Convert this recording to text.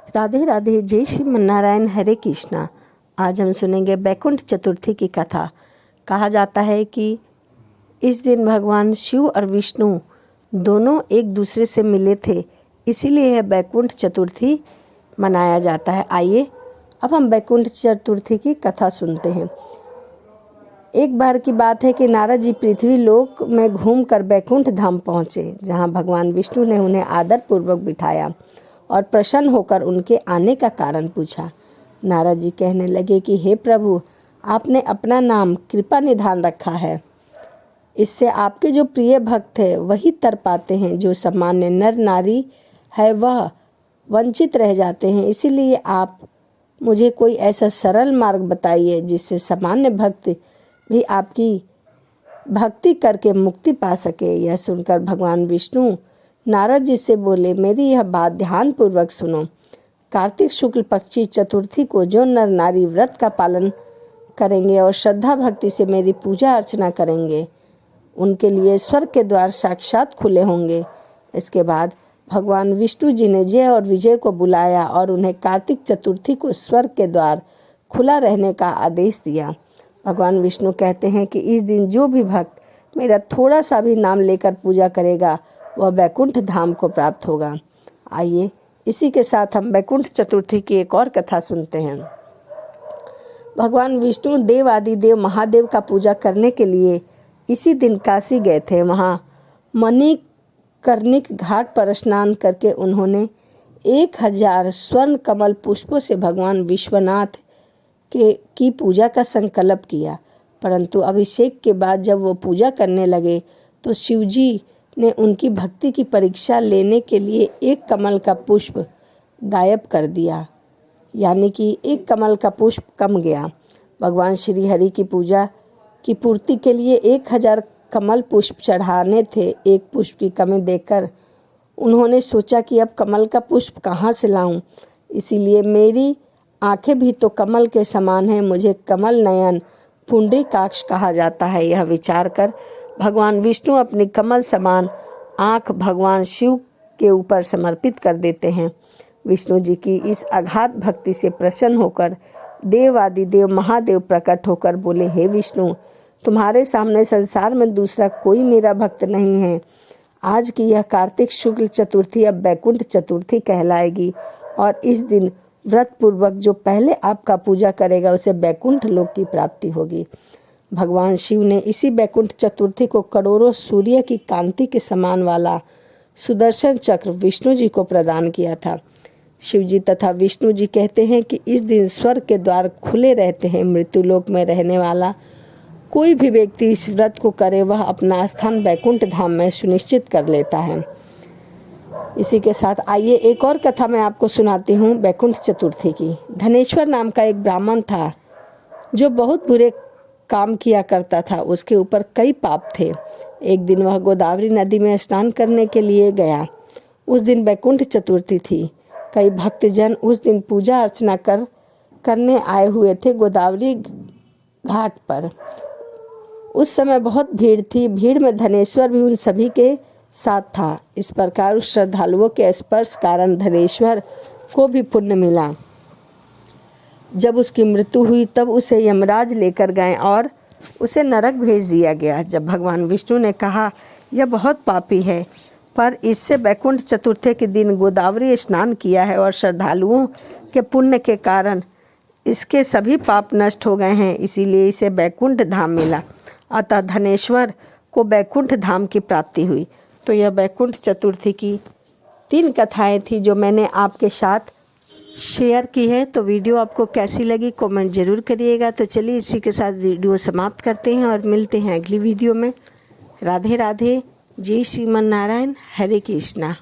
राधे राधे, जय श्री नारायण, हरे कृष्णा। आज हम सुनेंगे बैकुंठ चतुर्थी की कथा। कहा जाता है कि इस दिन भगवान शिव और विष्णु दोनों एक दूसरे से मिले थे, इसीलिए यह बैकुंठ चतुर्थी मनाया जाता है। आइए अब हम बैकुंठ चतुर्थी की कथा सुनते हैं। एक बार की बात है कि नारद जी पृथ्वी लोक में घूमकर बैकुंठ धाम पहुँचे, जहाँ भगवान विष्णु ने उन्हें आदरपूर्वक बिठाया और प्रसन्न होकर उनके आने का कारण पूछा। नारद जी कहने लगे कि हे प्रभु, आपने अपना नाम कृपा निधान रखा है। इससे आपके जो प्रिय भक्त हैं वही तर पाते हैं, जो सामान्य नर नारी है वह वंचित रह जाते हैं। इसीलिए आप मुझे कोई ऐसा सरल मार्ग बताइए जिससे सामान्य भक्त भी आपकी भक्ति करके मुक्ति पा सके। यह सुनकर भगवान विष्णु नारद जी से बोले, मेरी यह बात ध्यान पूर्वक सुनो। कार्तिक शुक्ल पक्ष की चतुर्थी को जो नर नारी व्रत का पालन करेंगे और श्रद्धा भक्ति से मेरी पूजा अर्चना करेंगे, उनके लिए स्वर्ग के द्वार साक्षात खुले होंगे। इसके बाद भगवान विष्णु जी ने जय और विजय को बुलाया और उन्हें कार्तिक चतुर्थी को स्वर्ग के द्वार खुला रहने का आदेश दिया। भगवान विष्णु कहते हैं कि इस दिन जो भी भक्त मेरा थोड़ा सा भी नाम लेकर पूजा करेगा वह बैकुंठ धाम को प्राप्त होगा। आइए इसी के साथ हम बैकुंठ चतुर्थी की एक और कथा सुनते हैं। भगवान विष्णु देव आदि देव महादेव का पूजा करने के लिए इसी दिन काशी गए थे। वहाँ मणिकर्णिक घाट पर स्नान करके उन्होंने 1000 स्वर्ण कमल पुष्पों से भगवान विश्वनाथ की पूजा का संकल्प किया। परंतु अभिषेक के बाद जब वो पूजा करने लगे तो शिवजी ने उनकी भक्ति की परीक्षा लेने के लिए एक कमल का पुष्प गायब कर दिया, यानी कि एक कमल का पुष्प कम गया। भगवान श्री हरि की पूजा की पूर्ति के लिए 1000 कमल पुष्प चढ़ाने थे। एक पुष्प की कमी देखकर उन्होंने सोचा कि अब कमल का पुष्प कहाँ से लाऊं, इसीलिए मेरी आंखें भी तो कमल के समान हैं, मुझे कमल नयन पुंडरीकाक्ष कहा जाता है। यह विचार कर भगवान विष्णु अपनी कमल समान आँख भगवान शिव के ऊपर समर्पित कर देते हैं। विष्णु जी की इस अगाध भक्ति से प्रसन्न होकर देव आदि देव महादेव प्रकट होकर बोले, हे विष्णु, तुम्हारे सामने संसार में दूसरा कोई मेरा भक्त नहीं है। आज की यह कार्तिक शुक्ल चतुर्थी अब बैकुंठ चतुर्थी कहलाएगी और इस दिन व्रत पूर्वक जो पहले आपका पूजा करेगा उसे बैकुंठ लोक की प्राप्ति होगी। भगवान शिव ने इसी बैकुंठ चतुर्थी को करोड़ों सूर्य की कांति के समान वाला सुदर्शन चक्र विष्णु जी को प्रदान किया था। शिव जी तथा विष्णु जी कहते हैं कि इस दिन स्वर्ग के द्वार खुले रहते हैं। मृत्युलोक में रहने वाला कोई भी व्यक्ति इस व्रत को करे वह अपना स्थान बैकुंठ धाम में सुनिश्चित कर लेता है। इसी के साथ आइए एक और कथा मैं आपको सुनाती हूँ बैकुंठ चतुर्थी की। धनेश्वर नाम का एक ब्राह्मण था जो बहुत बुरे काम किया करता था। उसके ऊपर कई पाप थे। एक दिन वह गोदावरी नदी में स्नान करने के लिए गया। उस दिन बैकुंठ चतुर्थी थी। कई भक्तजन उस दिन पूजा अर्चना करने आए हुए थे गोदावरी घाट पर। उस समय बहुत भीड़ थी। भीड़ में धनेश्वर भी उन सभी के साथ था। इस प्रकार उस श्रद्धालुओं के स्पर्श कारण धनेश्वर को भी पुण्य मिला। जब उसकी मृत्यु हुई तब उसे यमराज लेकर गए और उसे नरक भेज दिया गया। जब भगवान विष्णु ने कहा, यह बहुत पापी है, पर इससे बैकुंठ चतुर्थी के दिन गोदावरी स्नान किया है और श्रद्धालुओं के पुण्य के कारण इसके सभी पाप नष्ट हो गए हैं, इसीलिए इसे बैकुंठ धाम मिला। अतः धनेश्वर को बैकुंठ धाम की प्राप्ति हुई। तो यह बैकुंठ चतुर्थी की 3 कथाएं थी जो मैंने आपके साथ शेयर की है। तो वीडियो आपको कैसी लगी कमेंट ज़रूर करिएगा। तो चलिए इसी के साथ वीडियो समाप्त करते हैं और मिलते हैं अगली वीडियो में। राधे राधे, जय श्रीमन नारायण, हरे कृष्णा।